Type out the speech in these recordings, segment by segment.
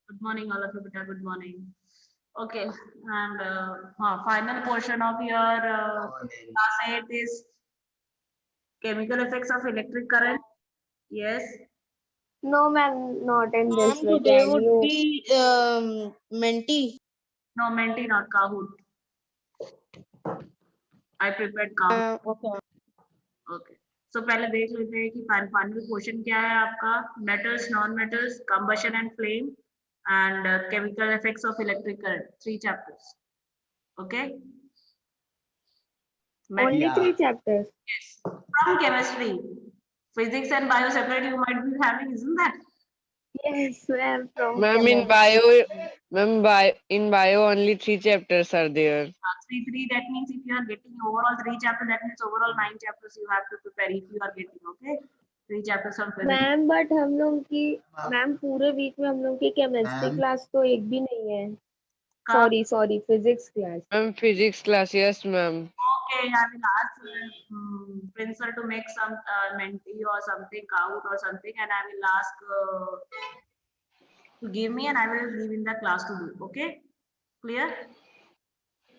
Good morning, all of you, beta. Good morning. Okay, and final portion of your class 8 is chemical effects of electric current. Yes. No, ma'am, not in this Ma'am, way. today Can would you? be Menti. No, Menti, not Kahoot. I prepared Kahoot. Okay. Okay. So पहले देख लेते हैं कि final question क्या है आपका metals non metals combustion and flame and chemical effects of electric current. 3 chapters. Okay. Only Met- 3 chapters. yes. From chemistry, physics and bio separate you might be having, isn't that? Yes, ma'am, from Ma'am, in bio only 3 chapters are there. 3. That means if you are getting overall 3 chapters, that means overall 9 chapters you have to prepare if you are getting, okay? 3 chapters on physics. Ma'am but हम लोग की ma'am पूरे week में हम लोग की chemistry class तो एक भी नहीं है. Sorry physics class. Ma'am, physics class, yes, ma'am. Okay, I will ask Princer to make some Menti or something, Kahoot or something, and I will ask to give me, and I will leave in the class to do. Okay, clear?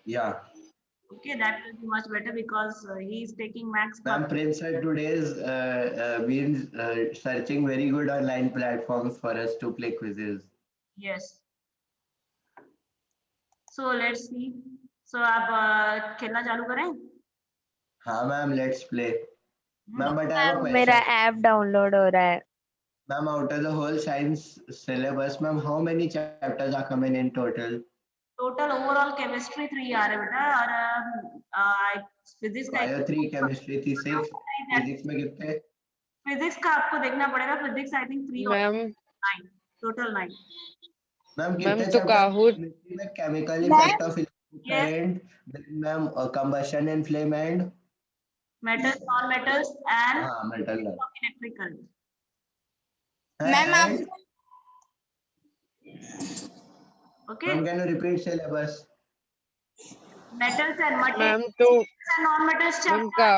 Yeah. Okay, that will be much better because he is taking max. Ma'am, Prince sir today is been searching very good online platforms for us to play quizzes. Yes. So let's see. So आप खेलना चालू करें? हाँ ma'am, let's play. Ma'am, but I have a मेरा question. App download हो रहा है. Ma'am, out of the whole science syllabus, ma'am, how many chapters are coming in total? Total overall chemistry 3 आ रहे बेटा और physics का Bio 3, chemistry 3, 6, physics में कितने? फिजिक्स का आपको देखना पड़ेगा फिजिक्स आई थिंक 3 और Ma'am, 9 टोटल 9 मैम Ma'am, कितने तो चैप्टर Kahoot, केमिस्ट्री में chemical effect of electric current, then ma'am combustion and flame and metals non metals and हाँ मेटल इलेक्ट्रिक करंट मैम आप okay ma'am can you repeat syllabus? Metals and ma'am, materials तो and non metals ma'am chapter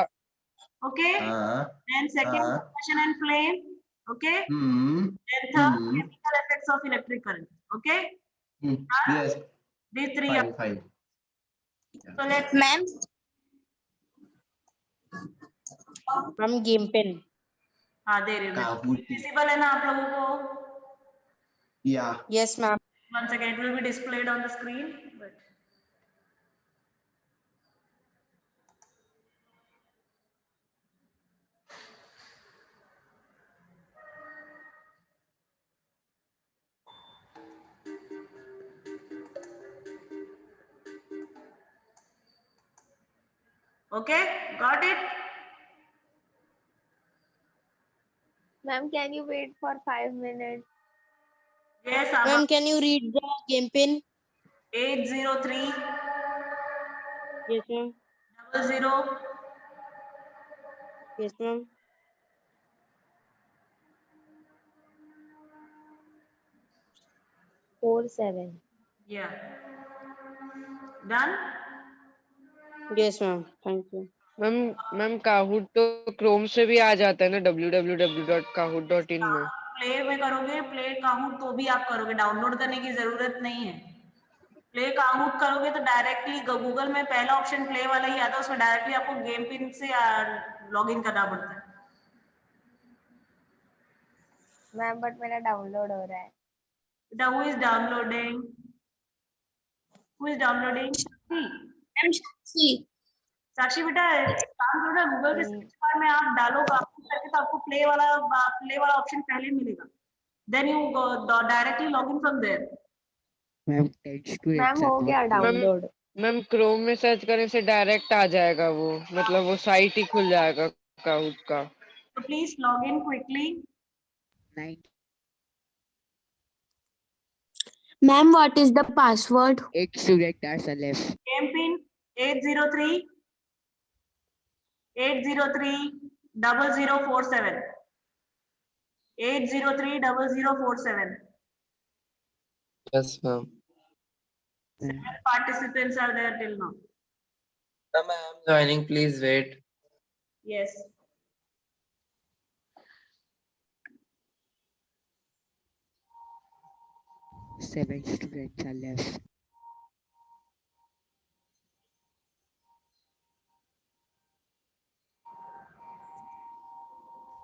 okay हाँ then second हाँ combustion and flame okay hmm then third chemical effects of electric current okay yes these three are fine so let's ma'am हम game pen. हाँ दे रही हूँ Kahoot. Visible है ना आप लोगों को या Yes, ma'am. once again it will be displayed on the screen but okay got it ma'am can you wait for 5 minutes? yes Ma'am, can you read the game pin? 803 Yes, ma'am. 00 Yes, ma'am. 47. yeah done Yes, ma'am. Thank you. Ma'am Kahoot तो Chrome से भी आ जाता है ना www.kahoot.in में. Play में करोगे play काहूट तो भी आप करोगे डाउनलोड करने की जरूरत नहीं है प्ले काहूट करोगे तो डायरेक्टली गूगल में पहला ऑप्शन प्ले वाला ही आता है उसमें डायरेक्टली आपको गेम पिन से लॉग इन करना पड़ता है मैम बट मेरा डाउनलोड हो रहा है. बेटा who is downloading Ma'am, Shakshi. साक्षी बेटा काम करो ना गूगल के सर्च बार में आप डालोगे आपको करके तो आपको प्ले वाला ऑप्शन पहले मिलेगा then you directly log in from there ma'am text to ma'am हो गया डाउनलोड. मैम Chrome में सर्च करने से डायरेक्ट आ जाएगा वो मतलब वो साइट ही खुल जाएगा Kahoot का. so please log in quickly Ma'am, what is the password? 8 student are left. game pin 803 0047 803 0047 Yes, ma'am. 7 participants are there till now Ma'am, I am joining. Please wait. yes 7 students are left.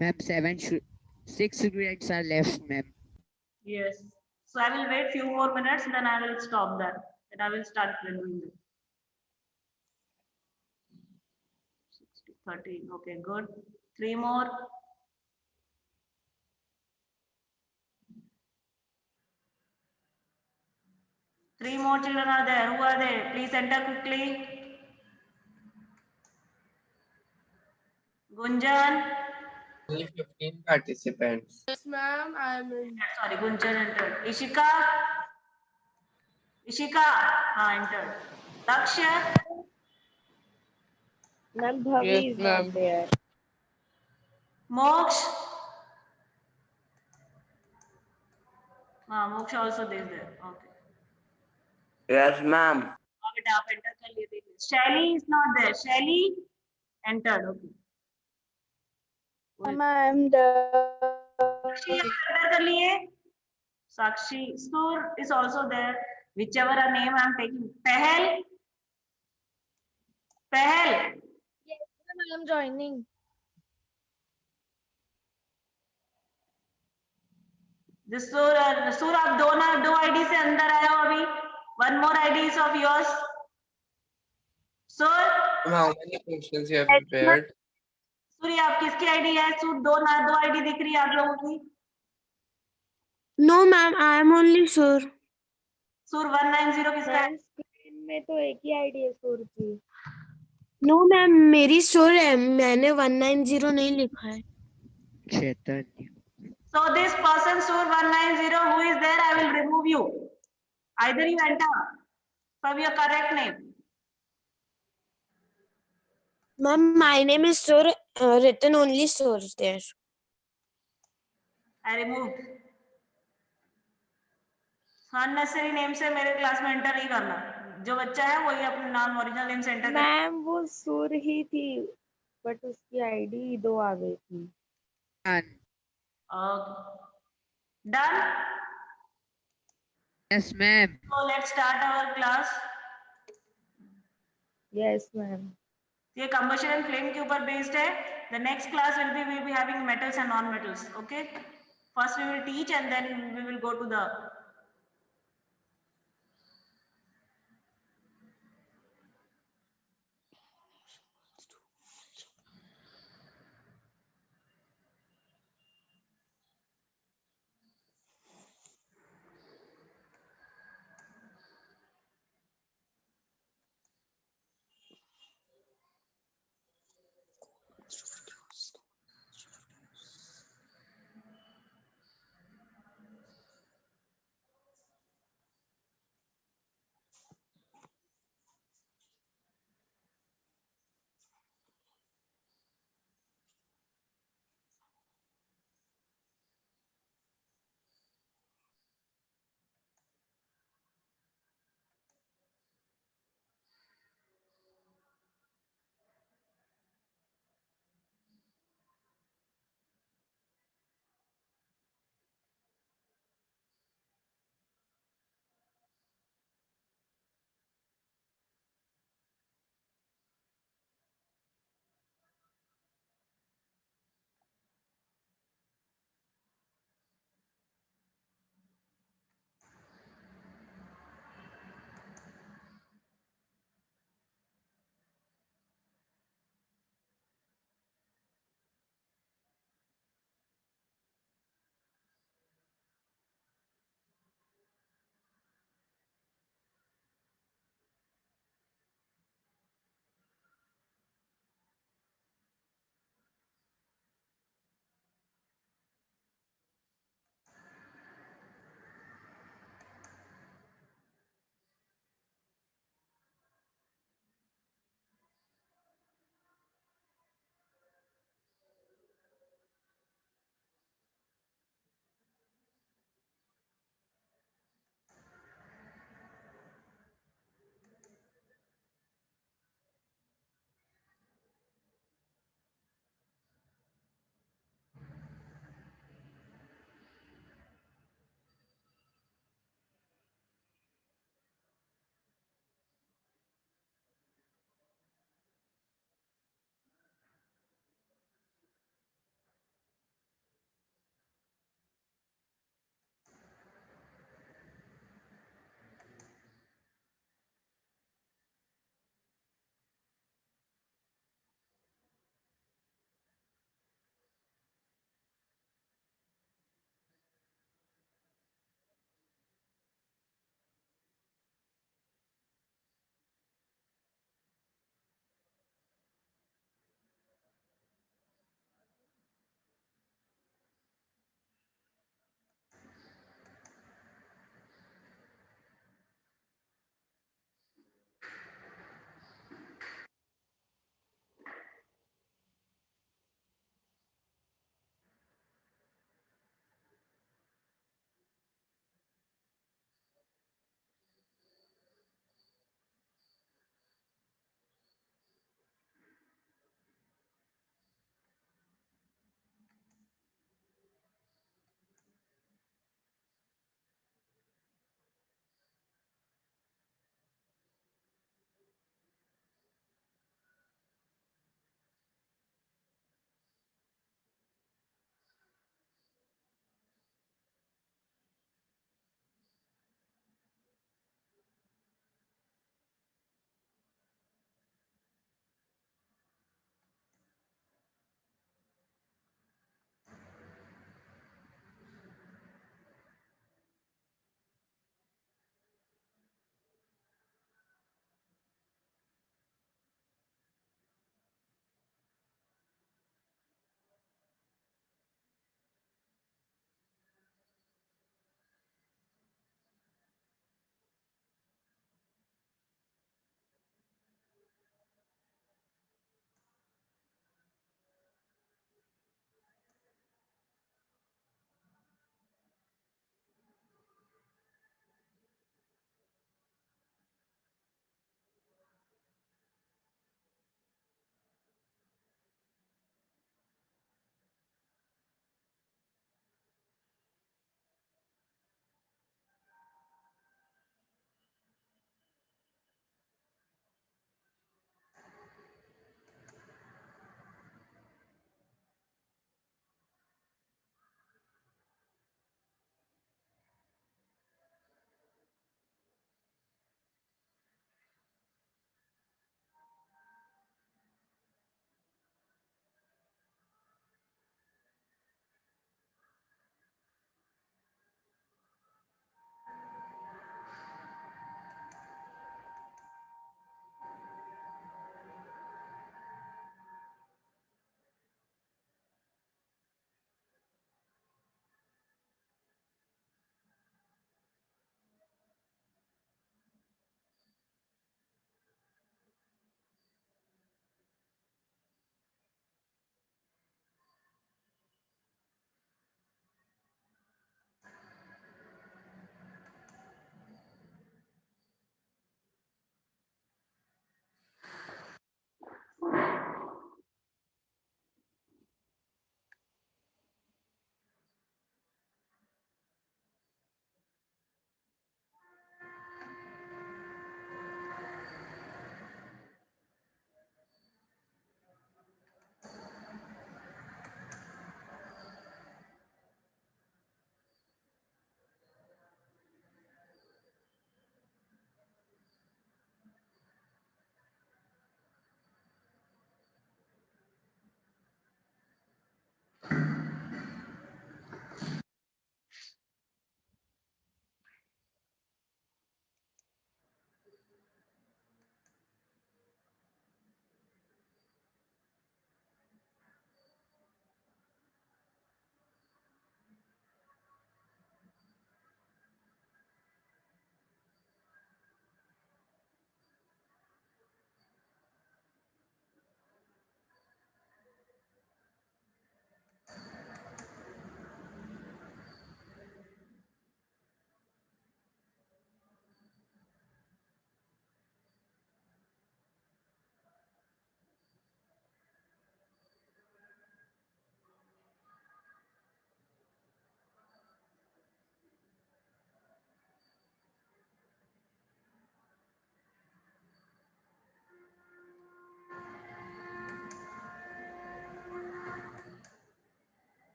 Ma'am, 6 students are left, ma'am. Yes. So I will wait few more minutes, then I will stop that. Then I will start doing it. 60, 13. Okay, good. 3 more. Three more children are there. Who are they? Please enter quickly. Gunjan. Only 15 participants. Yes, ma'am. I am in. Sorry, Gunjan entered. Ishika. Ishika. Entered. Lakshya. Ma'am, Bhavi Yes, is not ma'am. there. Moksh. Moksh also is there. Okay. Yes, ma'am. बेटा आप enter कर लिए थे. Shelly is not there. Shelly entered. Okay. Ma'am, Sakshi enter कर लिए. Sakshi. Sur is also there. Whichever a name I am taking. Pehel. Pehel. Yes, ma'am, I am joining. Sur आप दो ID से अंदर आए हो अभी. One more ID is of yours. Sur. How many questions you have prepared? सूर्य आप किसकी ID है? सूर दो आईडी दिख रही है आप लोगों की. No, ma'am. I am only sure. सूर 190 किसका है? मैम स्क्रीन में तो एक ही आईडी है सूर की. No, ma'am. मेरी sure है. मैंने 190 नहीं लिखा है. Chaitanya. So this person Sur 190 who is there, I will remove you. Either you enter from your correct name. Ma'am, my name is sure. Written only sure there. I removed. Unnecessary name से मेरे class में enter नहीं करना. जो बच्चा है वही अपने नाम ओरिजिनल नेम से एंटर कर. मैम वो सूर ही थी बट उसकी आईडी 2 आ गई थी. Done. Done. Yes, ma'am. So let's start our class. Yes ma'am. ये combustion and flame के ऊपर based है. The next class will be having metals and non-metals. Okay. First we will teach and then we will go to the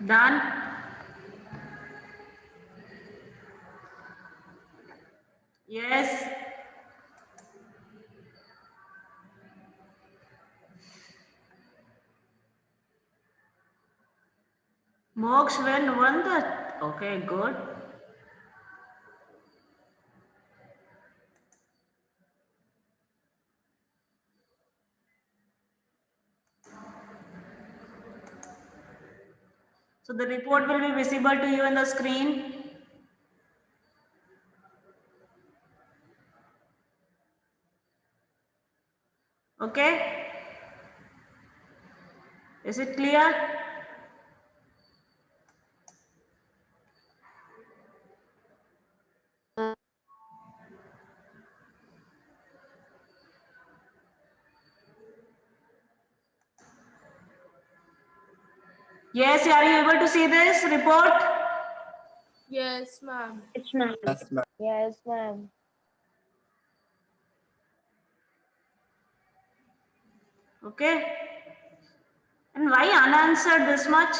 Done. Yes. Moksha when won the. Okay, good. So the report will be visible to you in the screen. Okay. Is it clear? Yes, are you able to see this report? Yes, ma'am. Yes, ma'am. Yes, ma'am. Yes, ma'am. Okay. And why unanswered this much?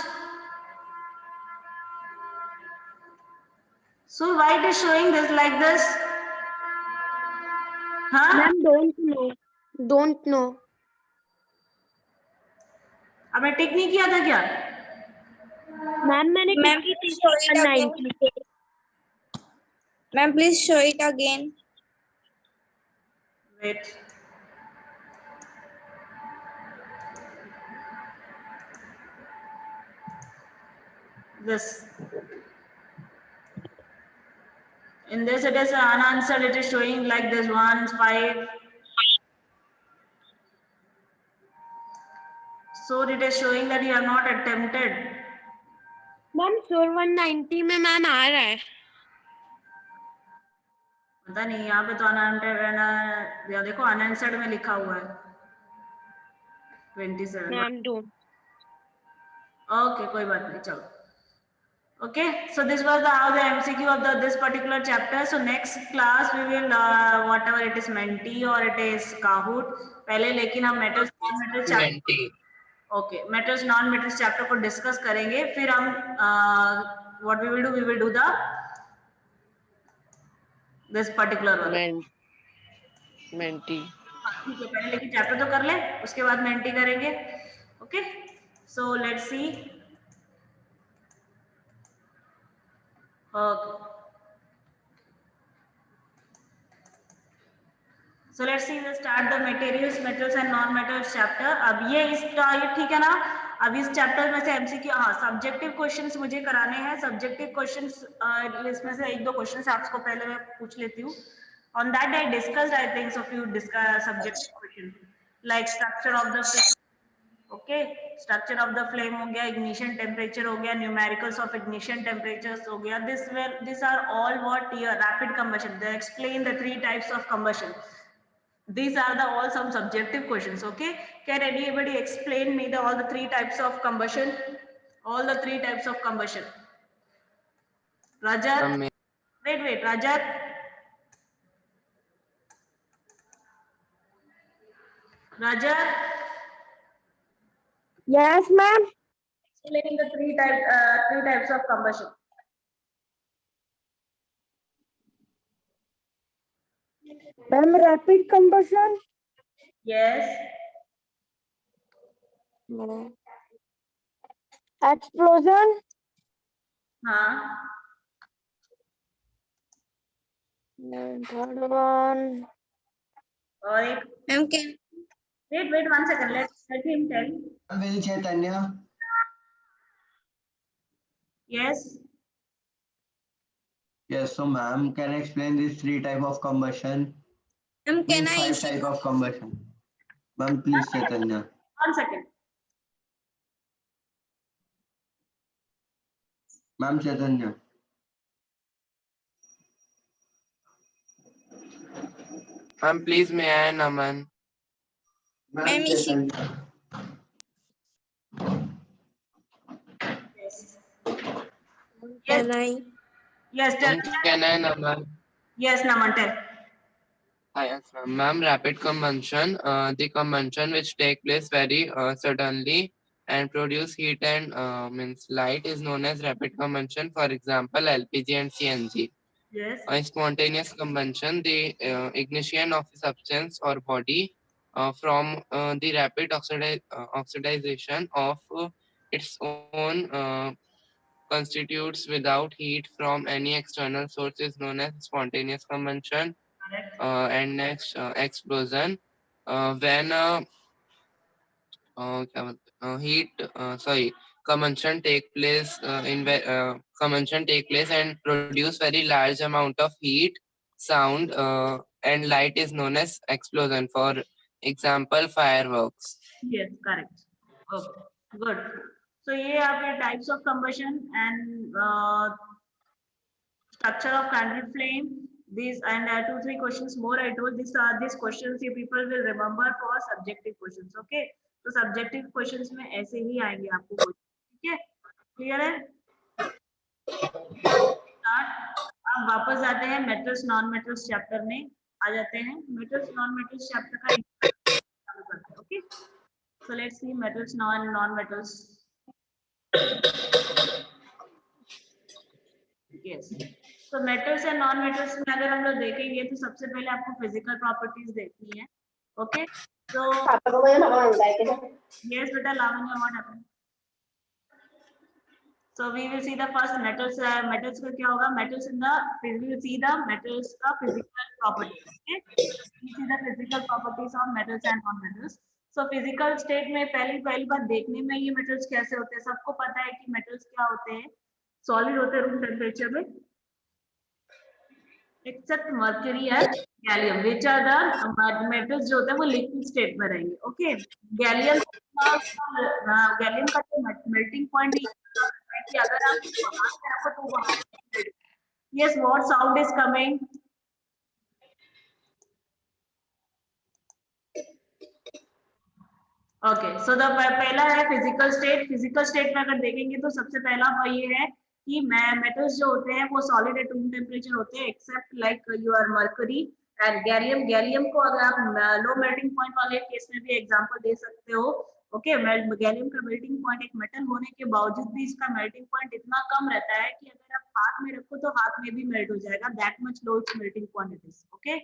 So why it is showing this like this? Huh? Ma'am, don't know. Don't know. आपने टिक नहीं किया था क्या? Ma'am मैंने Ma'am, टिक की please थी show it again. 190. Ma'am, please show it again. Wait. This. In this it is unanswered, it is showing like this 1, 5. So it is showing that you have not attempted. Ma'am शोर 190 में ma'am आ रहा है. पता नहीं यहाँ पे तो unanswered या देखो अनआंसर्ड में लिखा हुआ है 27. Ma'am don't. Okay, कोई बात नहीं, चलो. Okay, so this was the how the MCQ of this particular chapter. So next class we will whatever it is Menti or it is Kahoot. पहले लेकिन हम metals non-metals chapter. Menti. Okay, metals non-metals chapter को discuss करेंगे. फिर हम what we will do the this particular one. Menti. ठीक है, पहले लेकिन चैप्टर तो कर ले, उसके बाद मेंटी करेंगे. Okay, so let's see. Okay, so let's see we start the materials, metals and non metals chapter. अब ये इसका ये ठीक है ना. अब इस चैप्टर में से एमसीक्यू, हाँ सब्जेक्टिव क्वेश्चंस मुझे कराने हैं. सब्जेक्टिव क्वेश्चंस इसमें से 1-2 क्वेश्चंस आपको पहले मैं पूछ लेती हूँ. On that I discussed, I think so few subjective questions like structure of the flame. Okay, structure of the flame हो गया, ignition temperature हो गया, numericals of ignition temperatures हो गया. These are all what here rapid combustion. They explain the 3 types of combustion. These are the all some subjective questions. Okay, can anybody explain me all the 3 types of combustion? All the 3 types of combustion. Rajat, wait, Rajat. Rajat. Yes, ma'am. Explaining the 3 types of combustion. Ma'am, rapid combustion. Yes. Explosion. हाँ. And third one. और एक. Ma'am, can Wait 1 second. Let him tell. Will Chaitanya? Yes. Yes, so ma'am, can I explain these 3 type of combustion? Ma'am, can I 5 type of combustion. Ma'am, please Chaitanya. 1 second. Ma'am Chaitanya. Ma'am, please may I, Naman? Ma'am, Chaitanya. Yes. can I? Yes, tell. Can I, Naman? Yes, Naman, tell. Yes, ma'am. Rapid combustion, the combustion which take place very suddenly and produce heat and means light is known as rapid combustion. For example, LPG and CNG. Yes. Spontaneous combustion, the ignition of a substance or body from the rapid oxidization of its own constitutes without heat from any external source is known as spontaneous combustion. Correct. And next, explosion. When heat, sorry, combustion take place and produce very large amount of heat, sound, and light is known as explosion. For example, fireworks. Yes, correct. Okay, good. So ये आपके types of combustion and structure of candle flame. These and 2-3 questions more I told. These questions you people will remember for subjective questions. Okay. तो subjective questions में ऐसे ही आएंगे आपको question. ठीक है? Clear है? अब वापस आते हैं metals non-metals chapter में. आ जाते हैं metals non-metals chapter का चालू करते हैं. Okay. So let's see metals non-metals. Yes. So metals and non-metals में अगर हम लोग देखेंगे तो सबसे पहले आपको physical properties देखनी है. Okay. So yes, beta Lavanya, what happened? So we will see the first metals. Metals का क्या होगा? Metals in the we will see the metals का physical properties. Okay. We see the physical properties of metals and non-metals. So physical state में पहली बात देखने में ये metals कैसे होते हैं? सबको पता है कि metals क्या होते हैं? Solid होते हैं room temperature में. Except mercury and gallium, which are the metals जो होते हैं वो liquid state में रहेंगे. Okay. Gallium का जो melting point है कि अगर आप वहाँ से रखो तो वहाँ. Yes, what sound is coming? Okay, so the पहला है physical state. Physical state में अगर देखेंगे तो सबसे पहला वो ये है कि metals जो होते हैं वो solid at room temperature होते हैं except like your mercury and gallium. Gallium को अगर आप low melting point वाले केस में भी example दे सकते हो. Okay, gallium का melting point एक metal होने के बावजूद भी इसका melting point इतना कम रहता है कि अगर आप हाथ में रखो तो हाथ में भी melt हो जाएगा. That much low its melting point it is. Okay,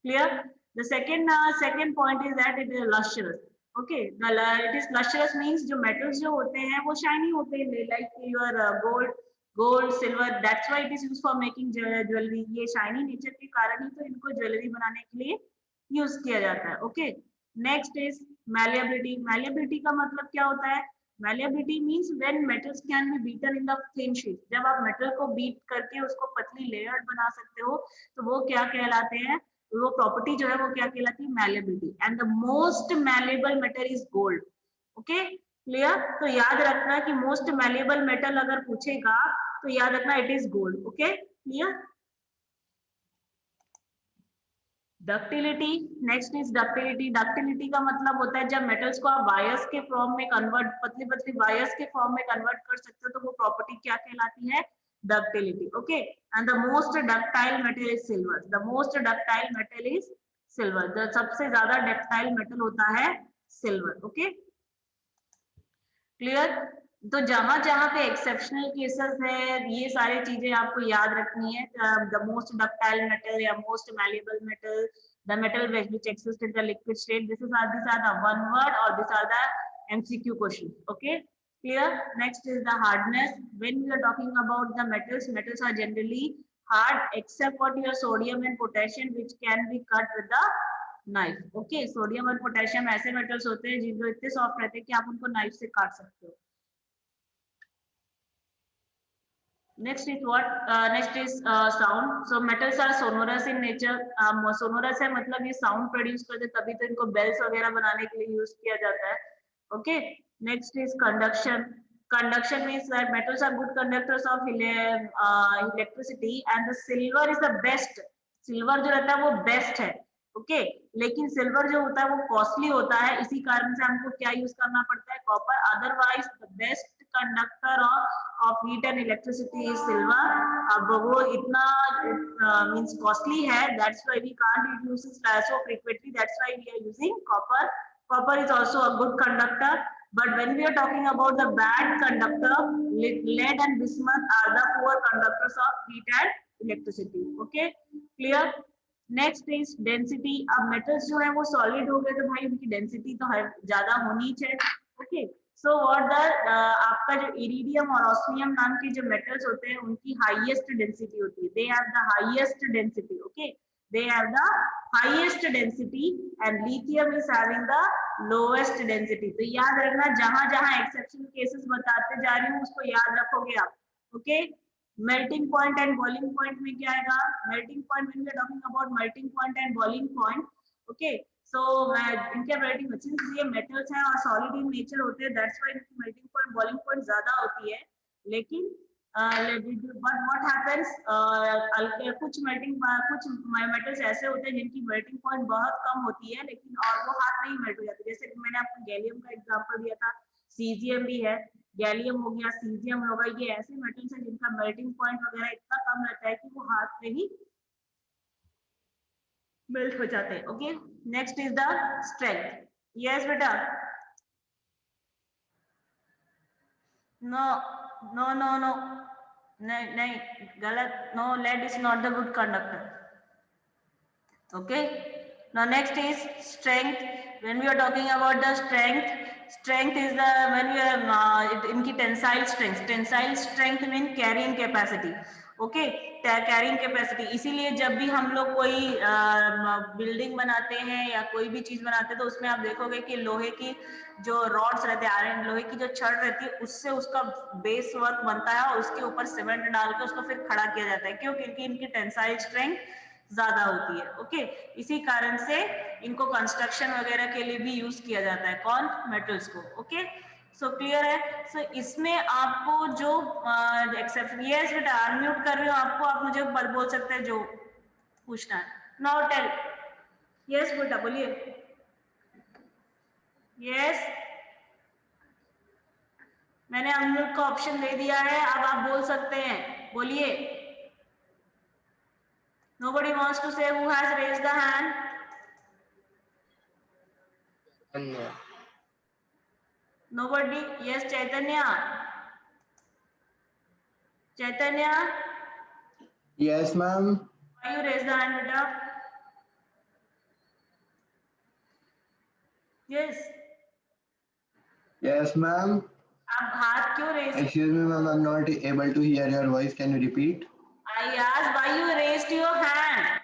clear? The second point is that it is lustrous. Okay, it is lustrous means जो metals जो होते हैं वो shiny होते हैं like your gold, silver. That's why it is used for making jewelry. ये shiny nature के कारण ही तो इनको ज्वेलरी बनाने के लिए यूज किया जाता है. Okay, next is malleability. Malleability का मतलब क्या होता है? Malleability means when metals can be beaten in the thin sheet. जब आप metal को beat करके उसको पतली layered बना सकते हो तो वो क्या कहलाते हैं? वो property जो है वो क्या कहलाती है? Malleability. And the most malleable metal is gold. Okay, clear? तो याद रखना कि most malleable metal अगर पूछेगा तो याद रखना it is gold. Okay, clear? Ductility. Next is ductility. Ductility का मतलब होता है जब metals को आप wires के form में convert, पतली पतली wires के form में convert कर सकते हो तो वो property क्या कहलाती है? Ductility. Okay, and the most ductile metal is silver. The most ductile metal is silver. The सबसे ज्यादा ductile metal होता है silver. Okay, clear? तो जहां जहां पे exceptional cases है ये सारी चीजें आपको याद रखनी है. The most ductile metal या most malleable metal, the metal which exists in the liquid state. These are the one word or these are the MCQ questions. Okay, clear? Next is the hardness. When we are talking about the metals, metals are generally hard except for your sodium and potassium which can be cut with the knife. Okay, sodium और potassium ऐसे metals होते हैं जिनको इतने soft रहते हैं कि आप उनको knife से काट सकते हो. Next is what? Next is sound. So metals are sonorous in nature. Sonorous है मतलब ये sound produce करते तभी तो इनको bells वगैरह बनाने के लिए use किया जाता है. Okay. Next is conduction. Conduction means that metals are good conductors of electricity and the silver is the best. Silver जो रहता है वो best है. Okay. लेकिन silver जो होता है वो costly होता है. इसी कारण से हमको क्या use करना पड़ता है? Copper. Otherwise the best conductor of heat and electricity is silver. अब वो इतना means costly है. That's why we can't use it so frequently. That's why we are using copper Copper is also a good conductor, but when we are talking about the bad conductor, lead and bismuth are the poor conductors of heat and electricity. Okay, clear? Next is density. अब metals जो है वो solid हो गए तो भाई उनकी density तो ज्यादा होनी चाहिए. ओके, सो व्हाट द आपका जो इरिडियम और ऑस्मियम नाम के जो मेटल्स होते हैं उनकी हाईएस्ट डेंसिटी होती है. They have the highest density. Okay, they have the highest density and lithium is having the lowest density. तो याद रखना, जहां जहां एक्सेप्शन केसेस बताते जा रही हूँ उसको याद रखोगे आप. Okay, melting point and boiling point में क्या आएगा? Melting point when we are talking about melting point and boiling point. Okay, so इनके मेल्टिंग, सिंस ये मेटल्स हैं और सॉलिड इन नेचर होते हैं, दैट्स व्हाई इनकी मेल्टिंग पॉइंट बॉइलिंग पॉइंट ज्यादा होती है. लेकिन बट व्हाट हैपेंस, कुछ मेटल्स ऐसे होते हैं जिनकी मेल्टिंग पॉइंट बहुत कम होती है लेकिन और वो हाथ नहीं मेल्ट हो जाते. जैसे कि मैंने आपको गैलियम का एग्जांपल दिया था, सीजियम भी है, गैलियम हो गया, सीजियम होगा. ये ऐसे मेटल्स हैं जिनका मेल्टिंग पॉइंट वगैरह इतना कम रहता है कि वो हाथ में ही मेल्ट हो जाते हैं. Okay, next is the strength. Yes बेटा. नो नो नो नो, नहीं नहीं, गलत. No, lead is not the good conductor. Okay, now next is strength. When we are talking about the strength is the, when we are इनकी tensile strength mean carrying capacity. Okay, carrying capacity. इसीलिए जब भी हम लोग कोई building बनाते हैं या कोई भी चीज बनाते हैं तो उसमें आप देखोगे कि लोहे की जो रॉड्स रहते हैं, आयरन लोहे की जो छड़ रहती है, उससे उसका बेस वर्क बनता है और उसके ऊपर सीमेंट डाल के उसको फिर खड़ा किया जाता है. क्यों? क्योंकि इनकी टेंसाइल स्ट्रेंथ ज्यादा होती है. ओके, इसी कारण से इनको कंस्ट्रक्शन वगैरह के लिए भी यूज किया जाता है. कौन? मेटल्स को. ओके, सो क्लियर है. सो इसमें आपको जो एक्सेप्शन, यस बेटा अनम्यूट कर रही हूँ आपको, आप मुझे बोल सकते हैं जो पूछना है. Now tell. यस बेटा बोलिए. यस, मैंने अनम्यूट का ऑप्शन दे दिया है, अब आप बोल सकते हैं. बोलिए. Nobody wants to say. Who has raised the hand? Nobody. Yes, Chaitanya. Chaitanya. Yes, ma'am. Why you raise the hand, beta? Yes. Yes, ma'am. आप हाथ क्यों raise? Excuse me, ma'am. I'm not able to hear your voice. Can you repeat? I asked why you raised your hand.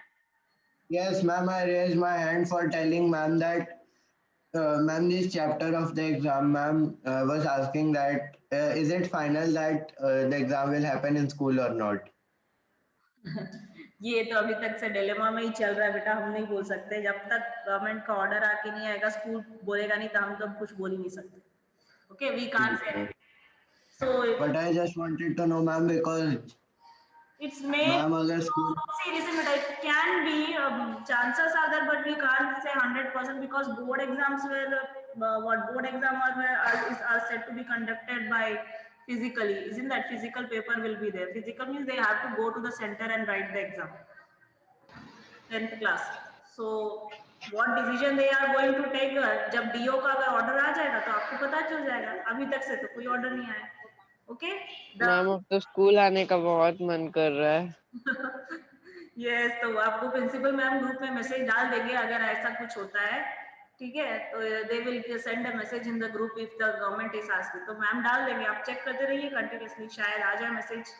Yes, ma'am. I raised my hand for telling ma'am that, ma'am, this chapter of the exam, ma'am, was asking that is it final that the exam will happen in school or not? ये तो अभी तक से dilemma में ही चल रहा है बेटा. हम नहीं बोल सकते जब तक गवर्नमेंट का ऑर्डर आके नहीं आएगा, स्कूल बोलेगा नहीं तो हम तो कुछ बोल ही नहीं सकते. Okay, we can't say anything. So But I just wanted to know, ma'am, because it's made. ma'am, अगर school, see, listen, it can be chances are there, but we can't say 100% because board exams were board exam are said to be conducted by physically. Isn't that physical paper will be there? Physical means they have to go to the center and write the exam. 10th class. So what decision they are going to take, जब DO का अगर order आ जाएगा तो आपको पता चल जाएगा. अभी तक से तो कोई ऑर्डर नहीं आया. ओके, मैम अब तो स्कूल आने का बहुत मन कर रहा है. यस, तो आपको प्रिंसिपल मैम ग्रुप में मैसेज डाल देंगे अगर ऐसा कुछ होता है. ठीक है, तो they will send a message in the group if the government is asking. तो मैम डाल देंगे, आप चेक करते रहिए कंटिन्यूअसली, शायद आ जाए मैसेज.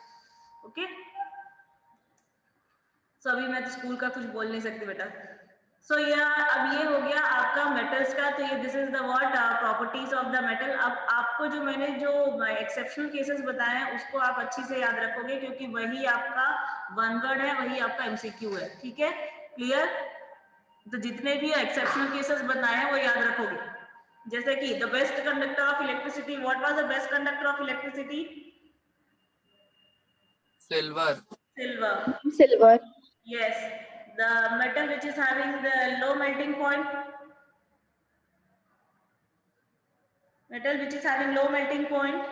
ओके, सो अभी मैं तो स्कूल का कुछ बोल नहीं सकती बेटा. सो अब ये हो गया आपका मेटल्स का. तो ये this is the what properties of the metal. अब आपको जो मैंने जो एक्सेप्शनल केसेस बताए हैं उसको आप अच्छी से याद रखोगे क्योंकि वही आपका वन वर्ड है, वही आपका एमसीक्यू है. ठीक है, क्लियर. तो जितने भी एक्सेप्शनल केसेस बताए हैं वो याद रखोगे. जैसे कि the best conductor of electricity. What was the best conductor of electricity? Silver. Silver. Yes. The metal which is having the low melting point. Metal which is having low melting point.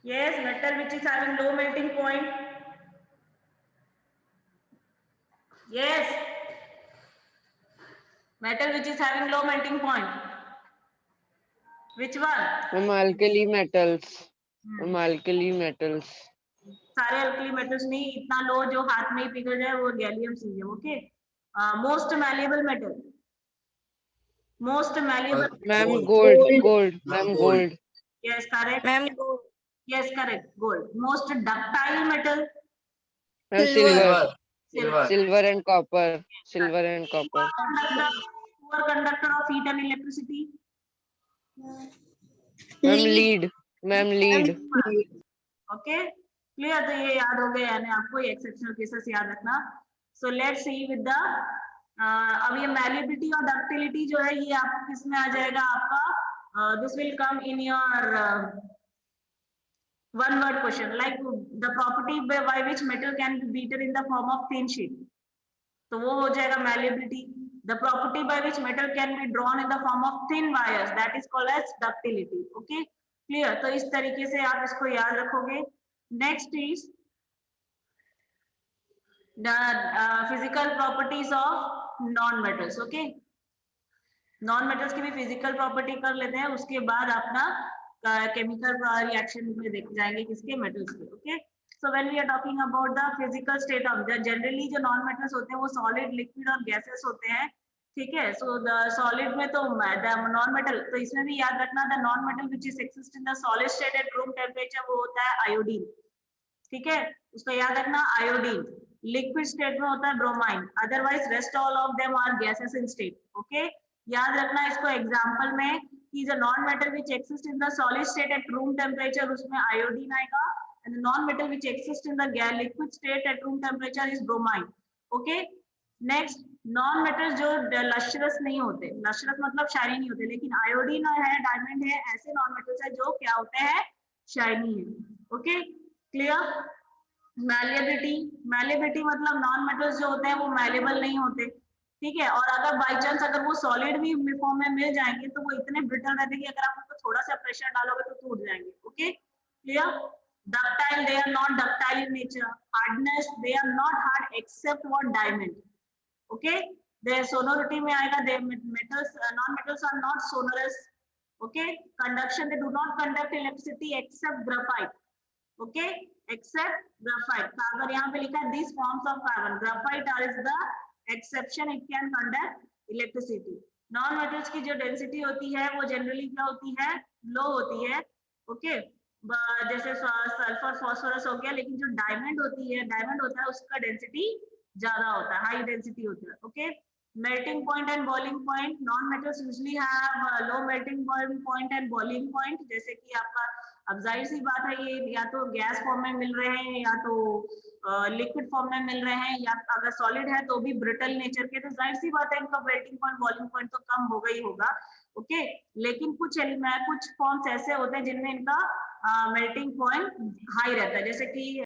Yes, metal which is having low melting point. Yes. Metal which is having low melting point. Which one? Ma'am alkali metals. Ma'am alkali metals. सारे alkali metals नहीं, इतना लो जो हाथ में ही पिघल जाए वो gallium caesium. Okay. Most malleable metal. Most malleable. Ma'am gold. Ma'am gold. Yes, correct. Ma'am, Yes, correct. Gold. Most ductile metal. Ma'am Silver. silver and copper. Silver and copper. Poor conductor of heat and electricity. Ma'am lead. Ma'am lead. Okay. Clear. तो ये याद हो गया, यानी आपको ये exceptional cases याद रखना. सो लेट्स सी विद द अब ये मैलिबिलिटी और डक्टिलिटी जो है ये आपको किस में आ जाएगा आपका. This will come in your one word question, like the property by which metal can be beaten in the form of thin sheet. तो वो हो जाएगा malleability. The property by which metal can be drawn in the form of thin wires, that is called as ductility. Okay, clear. तो इस तरीके से आप इसको याद रखोगे. Next is the physical properties of non-metals. Okay, non-metals की भी physical property कर लेते हैं, उसके बाद अपना केमिकल रिएक्शन में देख जाएंगे किसके, मेटल्स के. Okay. So when we are talking about the physical state of the, generally जो नॉन मेटल्स होते हैं वो सॉलिड, लिक्विड और गैसेस होते हैं. ठीक है. सो द सॉलिड में तो नॉन मेटल, तो इसमें भी याद रखना the non metal which is exist in the solid state at room temperature वो होता है आयोडीन. ठीक है, उसको याद रखना आयोडीन. लिक्विड स्टेट में होता है bromine. Otherwise rest all of them are gases in state. Okay, याद रखना इसको एग्जांपल में कि the non metal which exist in the solid state at room temperature उसमें आयोडीन आएगा, and the non metal which exist in the liquid state at room temperature is bromine. Okay. Next, non metals जो lustrous नहीं होते, लश्रस मतलब shiny नहीं होते, लेकिन iodine है, डायमंड है, ऐसे नॉन मेटल्स है जो क्या होते हैं, शाइनी है. Okay, clear. मैलेबिलिटी मतलब नॉन मेटल्स जो होते हैं वो मैलेबल नहीं होते. ठीक है. और अगर बाई चांस अगर वो सॉलिड भी फॉर्म में मिल जाएंगे तो वो इतने ब्रिटल रहते हैं कि अगर आप उसको थोड़ा सा प्रेशर डालोगे तो टूट जाएंगे. Okay, clear. Ductile, they are not ductile in nature. Hardness, they are not hard except what diamond. Okay. There sonority में आएगा, the metals, non metals are not sonorous. Okay. Conduction, they do not conduct electricity except graphite. Okay, except graphite. अगर यहाँ पे लिखा है this forms of carbon, graphite are is the exception, it can conduct electricity. Non metals की जो density होती है वो जनरली क्या होती है, लो होती है. ओके, जैसे सल्फर, फास्फोरस हो गया, लेकिन जो डायमंड होता है उसका डेंसिटी ज्यादा होता है, हाई डेंसिटी होता है. Okay. Melting point and boiling point, non metals usually have low melting point and boiling point. जैसे कि आपका, अब जाहिर सी बात है ये या तो गैस फॉर्म में मिल रहे हैं या तो लिक्विड फॉर्म में मिल रहे हैं, या अगर सॉलिड है तो भी ब्रिटल नेचर के, तो जाहिर सी बात है इनका मेल्टिंग पॉइंट, बॉइलिंग पॉइंट तो कम होगा ही होगा. ओके. लेकिन कुछ फॉर्म्स ऐसे होते हैं जिनमें इनका मेल्टिंग पॉइंट हाई रहता है, जैसे कि